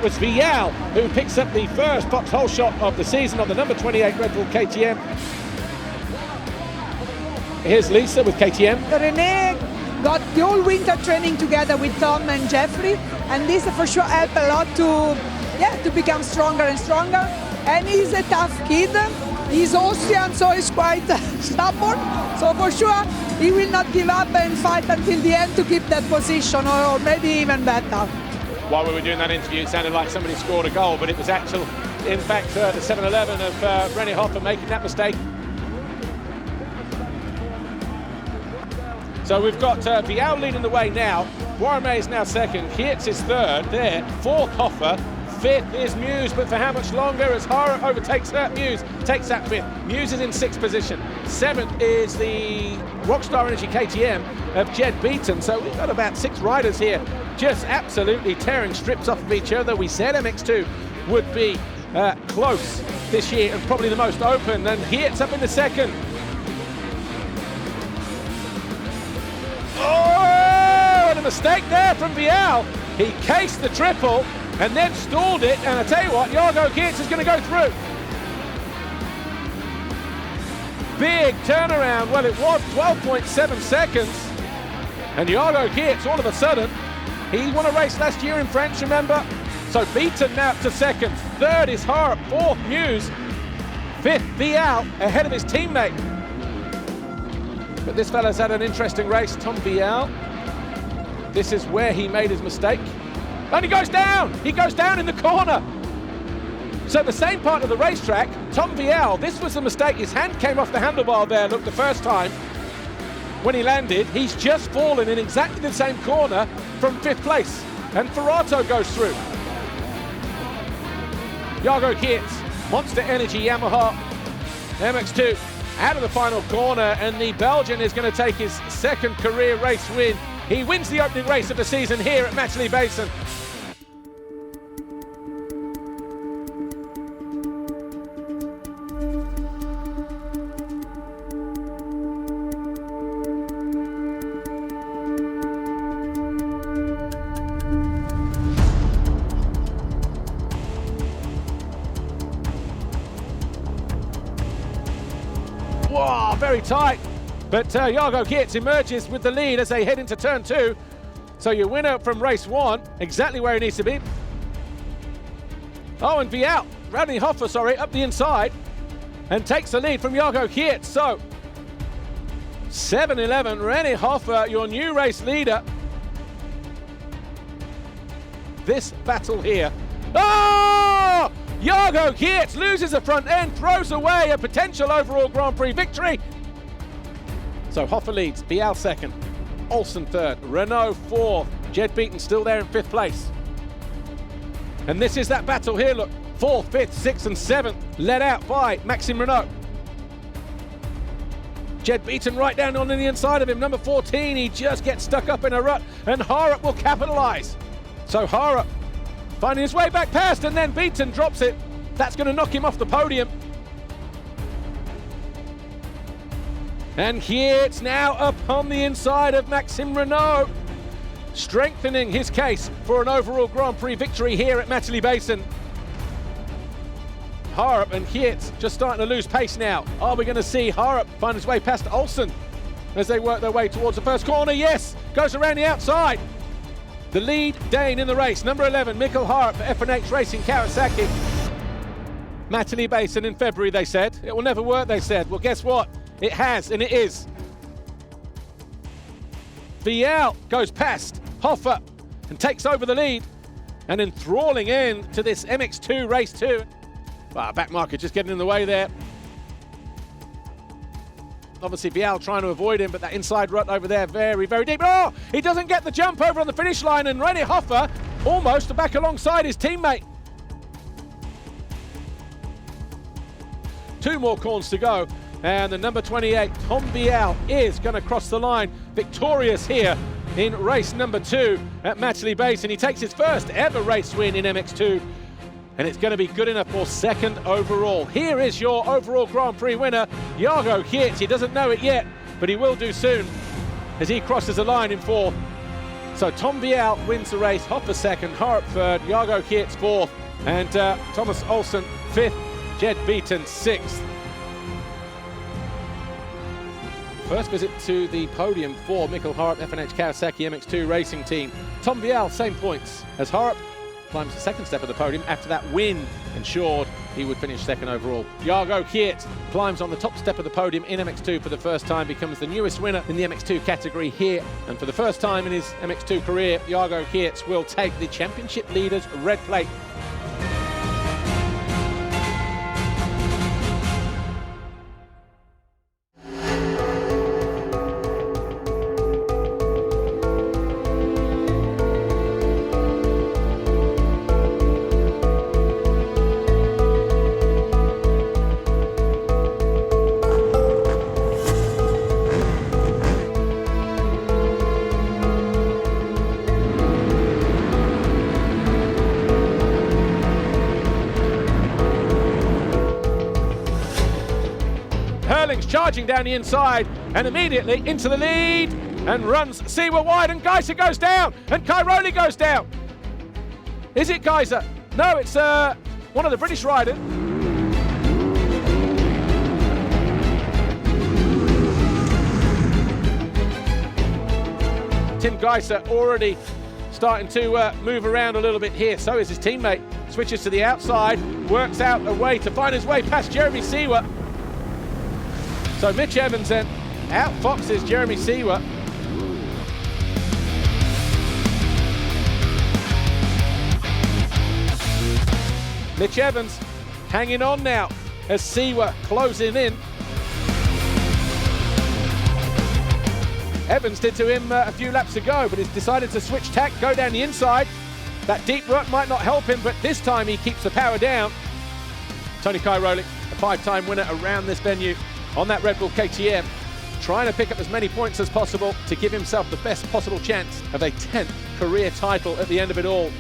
was Vial who picks up the first box hole shot of the season on the number 28 Red Bull KTM. Here's Lisa with KTM. René got the whole winter training together with Tom and Jeffrey, and this for sure helped a lot to become stronger and stronger. And he's a tough kid. He's Austrian, so he's quite stubborn. So for sure, he will not give up and fight until the end to keep that position, or maybe even better. While we were doing that interview, it sounded like somebody scored a goal, but it was in fact, the 7-11 of René Hoffer making that mistake. So we've got Vial leading the way now. Boirmé is now second. Geerts is third. There, fourth Hoffer. Fifth is Muse, but for how much longer as Hara overtakes Muse, takes that fifth. Muse is in sixth position. Seventh is the Rockstar Energy KTM of Jed Beaton. So we've got about 6 riders here just absolutely tearing strips off of each other. We said MX2 would be close this year and probably the most open. And Geerts up in the second. Oh, and a mistake there from Vial. He cased the triple and then stalled it, and I tell you what, Jago Geerts is going to go through. Big turnaround. Well, it was 12.7 seconds, and Jago Geerts, all of a sudden, he won a race last year in France, remember? So Beaton now to second. Third is Harp. Fourth, Muse. Fifth, Vial, ahead of his teammate. But this fella's had an interesting race, Tom Vial. This is where he made his mistake. And he goes down! He goes down in the corner! So the same part of the racetrack, Tom Vial, this was the mistake. His hand came off the handlebar there, look, the first time. When he landed, he's just fallen in exactly the same corner from 5th place. And Ferrato goes through. Jago Geerts, Monster Energy Yamaha, MX2, out of the final corner, and the Belgian is going to take his second career race win. He wins the opening race of the season here at Matchley Basin. Wow, very tight. But Jago Geerts emerges with the lead as they head into turn 2. So your winner from race 1, exactly where he needs to be. Oh, and Vial, René Hoffer, sorry, up the inside and takes the lead from Jago Geerts. So 7-11, René Hoffer, your new race leader. This battle here. Oh! Jago Geerts loses the front end, throws away a potential overall Grand Prix victory. So Hoffer leads, Vial second, Olsen third, Renault fourth, Jed Beaton still there in 5th place. And this is that battle here, look, 4th, 5th, 6th and 7th, led out by Maxime Renault. Jed Beaton right down on the inside of him, number 14, he just gets stuck up in a rut, and Harap will capitalise. So Harap finding his way back past, and then Beaton drops it. That's going to knock him off the podium. And Geerts now up on the inside of Maxime Renault, strengthening his case for an overall Grand Prix victory here at Matchley Basin. Harap and Geerts just starting to lose pace now. Are we going to see Harap find his way past Olsen as they work their way towards the first corner? Yes, goes around the outside. The lead Dane in the race, number 11, Mikkel Harap for F&H Racing Kawasaki. Matchley Basin in February, they said. It will never work, they said. Well, guess what? It has, and it is. Vial goes past Hoffer and takes over the lead and enthralling in to this MX2 race 2. Well, back marker just getting in the way there. Obviously Vial trying to avoid him, but that inside rut over there very, very deep. Oh, he doesn't get the jump over on the finish line, and René Hoffer almost back alongside his teammate. 2 more corners to go. And the number 28, Tom Vial, is going to cross the line victorious here in race number 2 at Matchley Basin. He takes his first ever race win in MX2, and it's going to be good enough for 2nd overall. Here is your overall Grand Prix winner, Jago Geerts. He doesn't know it yet, but he will do soon as he crosses the line in 4th. So Tom Vial wins the race, Hopper second, Harp third, Jago Kietz fourth, and Thomas Olsen fifth, Jed Beaton sixth. First visit to the podium for Mikkel Harp, FNH Kawasaki MX2 racing team. Tom Vial, same points as Harp, climbs the second step of the podium. After that win, ensured he would finish second overall. Jago Kietz climbs on the top step of the podium in MX2 for the first time, becomes the newest winner in the MX2 category here. And for the first time in his MX2 career, Jago Kietz will take the championship leader's red plate. Hurling's charging down the inside and immediately into the lead and runs Siwa wide, and Geiser goes down and Cairoli goes down. Is it Geiser? No, it's one of the British riders. Tim Geiser already starting to move around a little bit here. So is his teammate. Switches to the outside, works out a way to find his way past Jeremy Siwa. So Mitch Evans then outfoxes Jeremy Siwa. Mitch Evans hanging on now as Siwa closing in. Evans did to him a few laps ago, but he's decided to switch tack, go down the inside. That deep work might not help him, but this time he keeps the power down. Tony Cairoli, a five-time winner around this venue on that Red Bull KTM, trying to pick up as many points as possible to give himself the best possible chance of a 10th career title at the end of it all.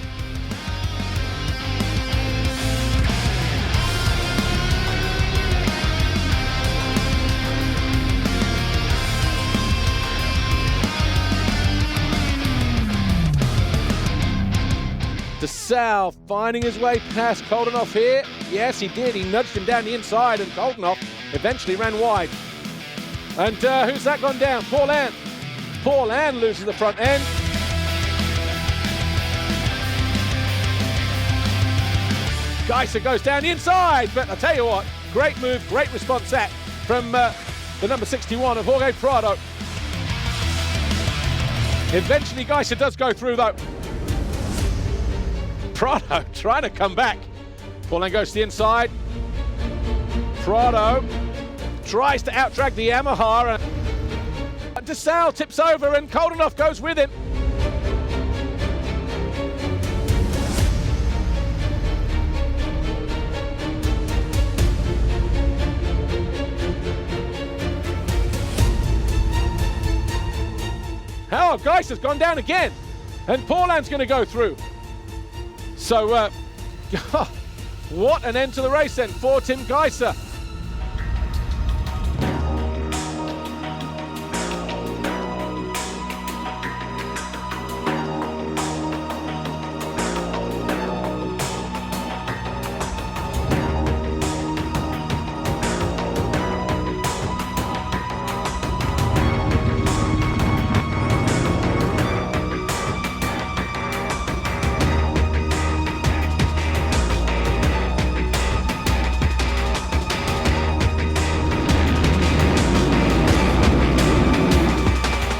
DeSalle finding his way past Koldenhoff here. Yes, he did. He nudged him down the inside, and Koldenhoff eventually ran wide. And who's that gone down? Paul Ann. Paul Ann loses the front end. Geiser goes down the inside, but I tell you what, great move, great response that from the number 61 of Jorge Prado. Eventually Geiser does go through though. Prado trying to come back. Paul Ann goes to the inside. Prado tries to out-drag the Yamaha. DeSalle tips over and Koldenhoff goes with him. Oh, Geiser's gone down again. And Paul Ann's going to go through. So, what an end to the race then for Tim Geiser.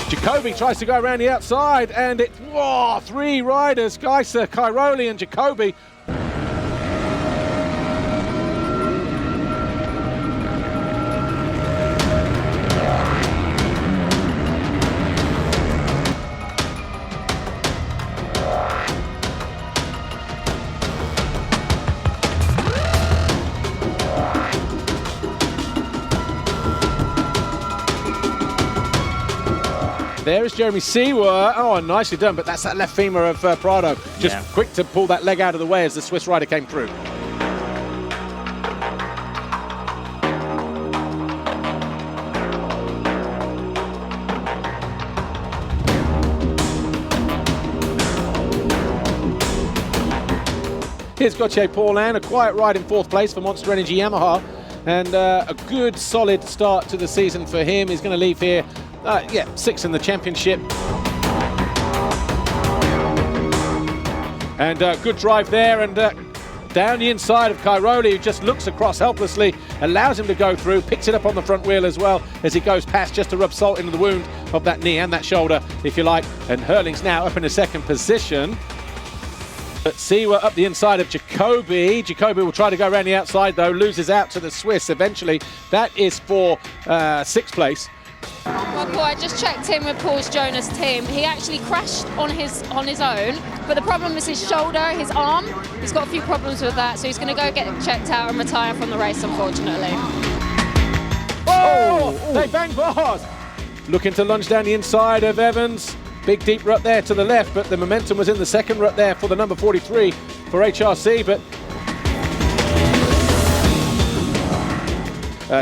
Jacoby tries to go around the outside, and it's three riders, Geiser, Cairoli and Jacoby. There is Jeremy Siwa. Oh, nicely done, but that's that left femur of Prado. Just quick to pull that leg out of the way as the Swiss rider came through. Here's Gauthier Paulin, a quiet ride in 4th place for Monster Energy Yamaha, and a good solid start to the season for him. He's going to leave here, 6th in the championship. And good drive there, and down the inside of Cairoli, who just looks across helplessly, allows him to go through, picks it up on the front wheel as well as he goes past, just to rub salt into the wound of that knee and that shoulder, if you like. And Hurling's now up in a 2nd position. But Siwa up the inside of Jacoby. Jacoby will try to go around the outside though, loses out to the Swiss eventually. That is for 6th place. Well, Paul, I just checked in with Paul's Jonas team. He actually crashed on his own, but the problem is his shoulder, his arm. He's got a few problems with that, so he's going to go get checked out and retire from the race, unfortunately. Oh! They bang bars! Looking to lunge down the inside of Evans. Big deep rut there to the left, but the momentum was in the 2nd rut there for the number 43 for HRC, but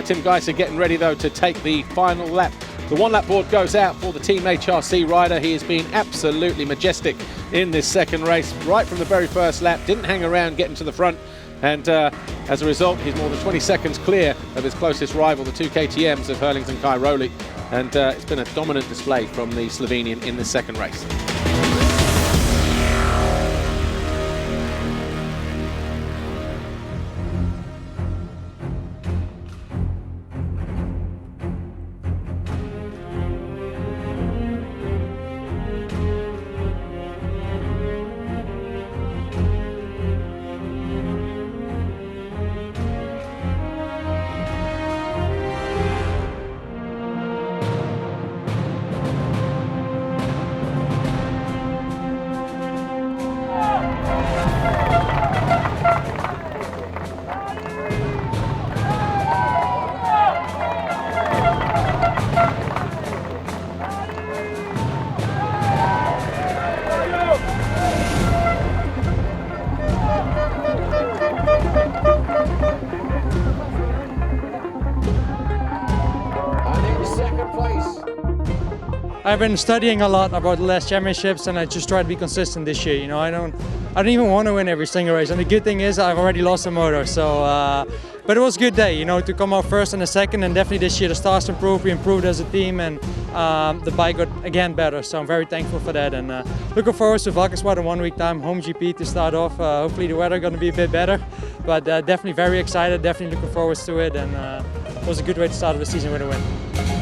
Tim Geiser getting ready though to take the final lap. The 1-lap board goes out for the Team HRC rider. He has been absolutely majestic in this 2nd race, right from the very first lap, didn't hang around getting to the front, and as a result he's more than 20 seconds clear of his closest rival, the 2 KTMs of Hurlings and Cairoli, and it's been a dominant display from the Slovenian in this 2nd race. I've been studying a lot about the last championships, and I just try to be consistent this year. You know, I don't even want to win every single race. And the good thing is I've already lost a motor, so but it was a good day, you know, to come out 1st and a 2nd. And definitely this year the stars improved, we improved as a team, and the bike got again better. So I'm very thankful for that, and looking forward to Valkenswaard in 1 week time, home GP to start off. Hopefully the weather going to be a bit better, but definitely very excited, definitely looking forward to it, and it was a good way to start the season with a win.